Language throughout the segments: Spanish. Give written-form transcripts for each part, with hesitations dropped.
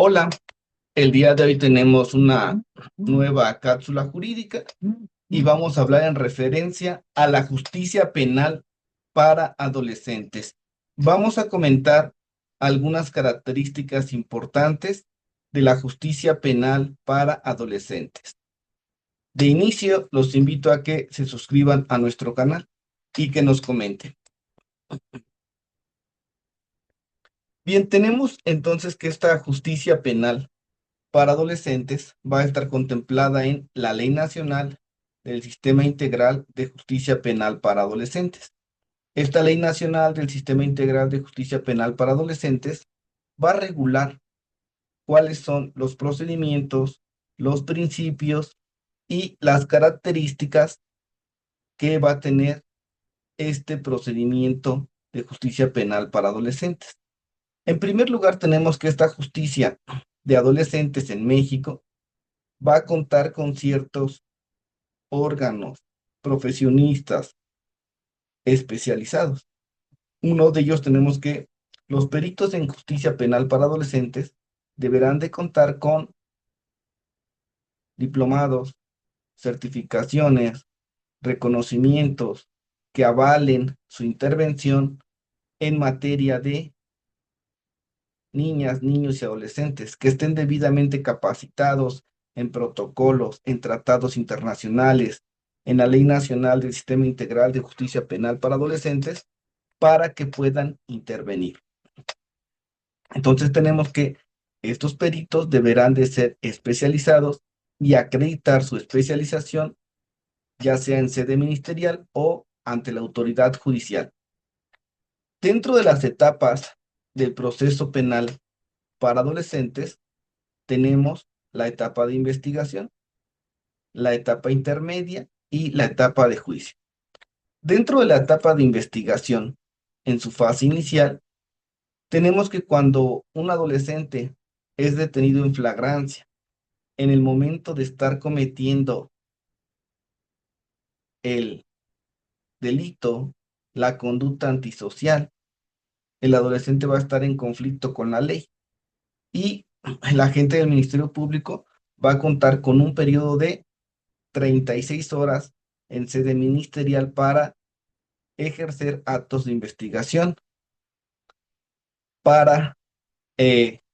Hola, el día de hoy tenemos una nueva cápsula jurídica y vamos a hablar en referencia a la justicia penal para adolescentes. Vamos a comentar algunas características importantes de la justicia penal para adolescentes. De inicio, los invito a que se suscriban a nuestro canal y que nos comenten. Bien, tenemos entonces que esta justicia penal para adolescentes va a estar contemplada en la Ley Nacional del Sistema Integral de Justicia Penal para Adolescentes. Esta Ley Nacional del Sistema Integral de Justicia Penal para Adolescentes va a regular cuáles son los procedimientos, los principios y las características que va a tener este procedimiento de justicia penal para adolescentes. En primer lugar, tenemos que esta justicia de adolescentes en México va a contar con ciertos órganos, profesionistas especializados. Uno de ellos tenemos que los peritos en justicia penal para adolescentes deberán de contar con diplomados, certificaciones, reconocimientos que avalen su intervención en materia de niñas, niños y adolescentes, que estén debidamente capacitados en protocolos, en tratados internacionales, en la Ley Nacional del Sistema Integral de Justicia Penal para Adolescentes, para que puedan intervenir. Entonces tenemos que estos peritos deberán de ser especializados y acreditar su especialización, ya sea en sede ministerial o ante la autoridad judicial. Dentro de las etapas del proceso penal para adolescentes, tenemos la etapa de investigación, la etapa intermedia y la etapa de juicio. Dentro de la etapa de investigación, en su fase inicial, tenemos que cuando un adolescente es detenido en flagrancia, en el momento de estar cometiendo el delito, la conducta antisocial, el adolescente va a estar en conflicto con la ley y el agente del Ministerio Público va a contar con un periodo de 36 horas en sede ministerial para ejercer actos de investigación para,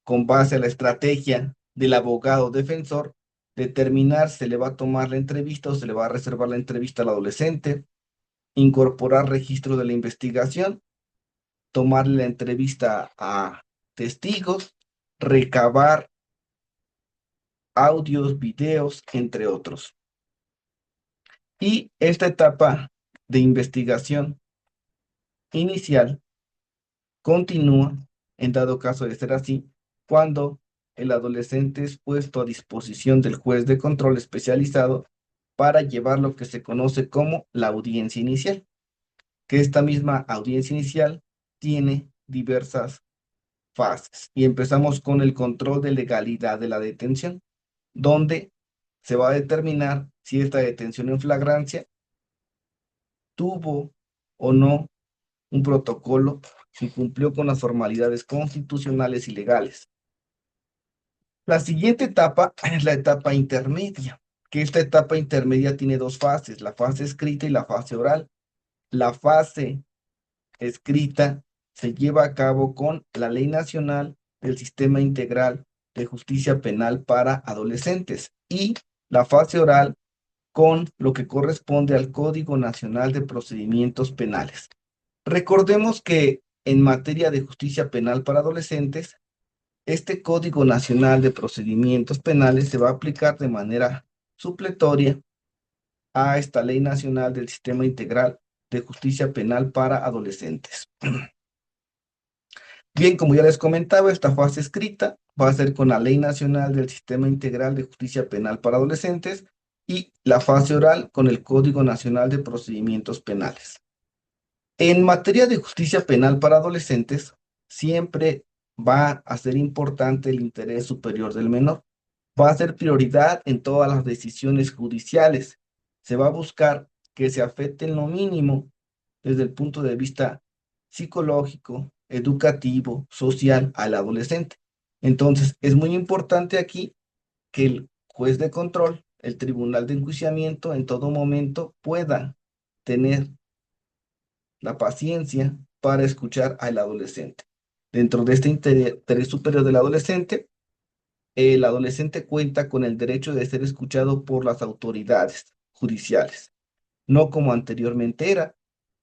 con base a la estrategia del abogado defensor, determinar si se le va a tomar la entrevista o se le va a reservar la entrevista al adolescente, incorporar registro de la investigación, tomarle la entrevista a testigos, recabar audios, videos, entre otros. Y esta etapa de investigación inicial continúa, en dado caso de ser así, cuando el adolescente es puesto a disposición del juez de control especializado para llevar lo que se conoce como la audiencia inicial, que esta misma audiencia inicial tiene diversas fases. Y empezamos con el control de legalidad de la detención, donde se va a determinar si esta detención en flagrancia tuvo o no un protocolo y cumplió con las formalidades constitucionales y legales. La siguiente etapa es la etapa intermedia, que esta etapa intermedia tiene dos fases, la fase escrita y la fase oral. La fase escrita se lleva a cabo con la Ley Nacional del Sistema Integral de Justicia Penal para Adolescentes y la fase oral con lo que corresponde al Código Nacional de Procedimientos Penales. Recordemos que en materia de justicia penal para adolescentes, este Código Nacional de Procedimientos Penales se va a aplicar de manera supletoria a esta Ley Nacional del Sistema Integral de Justicia Penal para Adolescentes. Bien, como ya les comentaba, esta fase escrita va a ser con la Ley Nacional del Sistema Integral de Justicia Penal para Adolescentes y la fase oral con el Código Nacional de Procedimientos Penales. En materia de justicia penal para adolescentes, siempre va a ser importante el interés superior del menor. Va a ser prioridad en todas las decisiones judiciales. Se va a buscar que se afecte en lo mínimo desde el punto de vista psicológico, educativo, social al adolescente. Entonces, es muy importante aquí que el juez de control, el tribunal de enjuiciamiento, en todo momento pueda tener la paciencia para escuchar al adolescente. Dentro de este interés superior del adolescente, el adolescente cuenta con el derecho de ser escuchado por las autoridades judiciales, no como anteriormente era,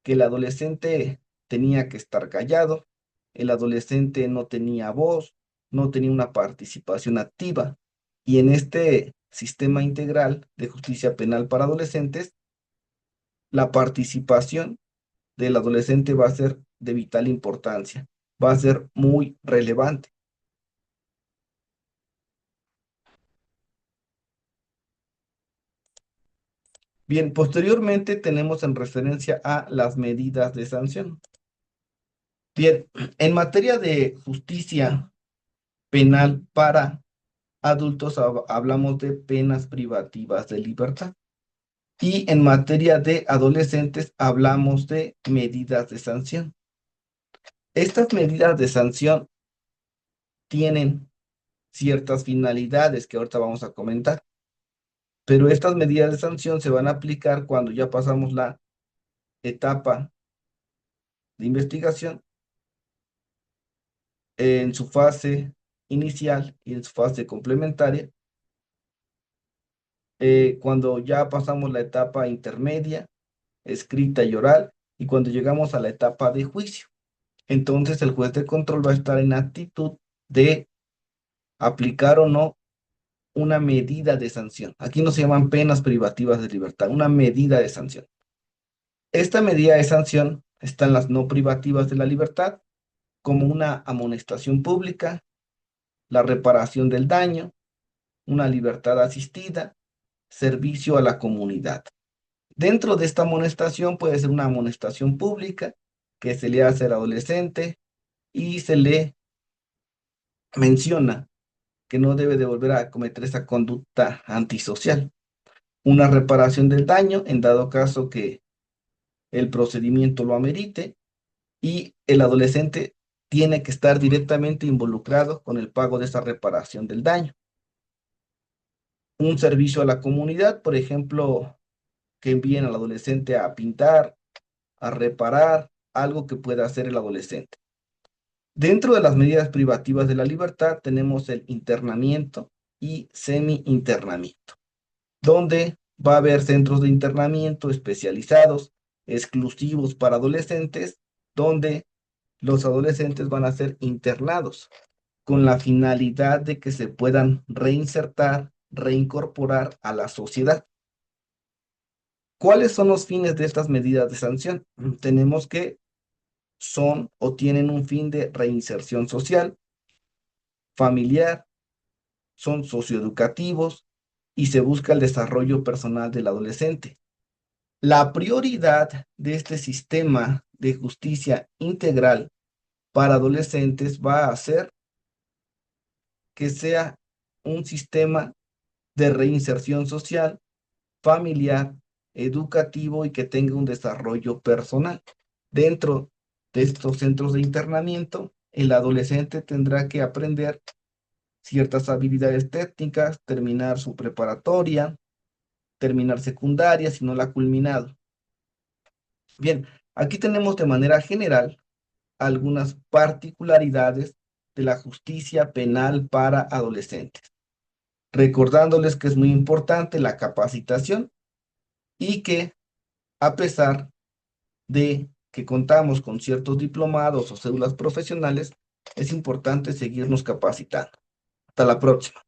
que el adolescente tenía que estar callado, el adolescente no tenía voz, no tenía una participación activa. Y en este sistema integral de justicia penal para adolescentes, la participación del adolescente va a ser de vital importancia, va a ser muy relevante. Bien, posteriormente tenemos en referencia a las medidas de sanción. Bien, en materia de justicia penal para adultos hablamos de penas privativas de libertad y en materia de adolescentes hablamos de medidas de sanción. Estas medidas de sanción tienen ciertas finalidades que ahorita vamos a comentar, pero estas medidas de sanción se van a aplicar cuando ya pasamos la etapa de investigación en su fase inicial y en su fase complementaria, cuando ya pasamos la etapa intermedia, escrita y oral, y cuando llegamos a la etapa de juicio. Entonces el juez de control va a estar en actitud de aplicar o no una medida de sanción. Aquí no se llaman penas privativas de libertad, una medida de sanción. Esta medida de sanción está en las no privativas de la libertad, como una amonestación pública, la reparación del daño, una libertad asistida, servicio a la comunidad. Dentro de esta amonestación puede ser una amonestación pública que se le hace al adolescente y se le menciona que no debe de volver a cometer esa conducta antisocial. Una reparación del daño en dado caso que el procedimiento lo amerite y el adolescente tiene que estar directamente involucrado con el pago de esa reparación del daño. Un servicio a la comunidad, por ejemplo, que envíen al adolescente a pintar, a reparar algo que pueda hacer el adolescente. Dentro de las medidas privativas de la libertad tenemos el internamiento y semi-internamiento, donde va a haber centros de internamiento especializados, exclusivos para adolescentes, donde los adolescentes van a ser internados con la finalidad de que se puedan reinsertar, reincorporar a la sociedad. ¿Cuáles son los fines de estas medidas de sanción? Tenemos que son o tienen un fin de reinserción social, familiar, son socioeducativos y se busca el desarrollo personal del adolescente. La prioridad de este sistema de justicia integral para adolescentes va a ser que sea un sistema de reinserción social, familiar, educativo y que tenga un desarrollo personal. Dentro de estos centros de internamiento, el adolescente tendrá que aprender ciertas habilidades técnicas, terminar su preparatoria, terminar secundaria si no la ha culminado. Bien, aquí tenemos de manera general algunas particularidades de la justicia penal para adolescentes, recordándoles que es muy importante la capacitación y que a pesar de que contamos con ciertos diplomados o cédulas profesionales, es importante seguirnos capacitando. Hasta la próxima.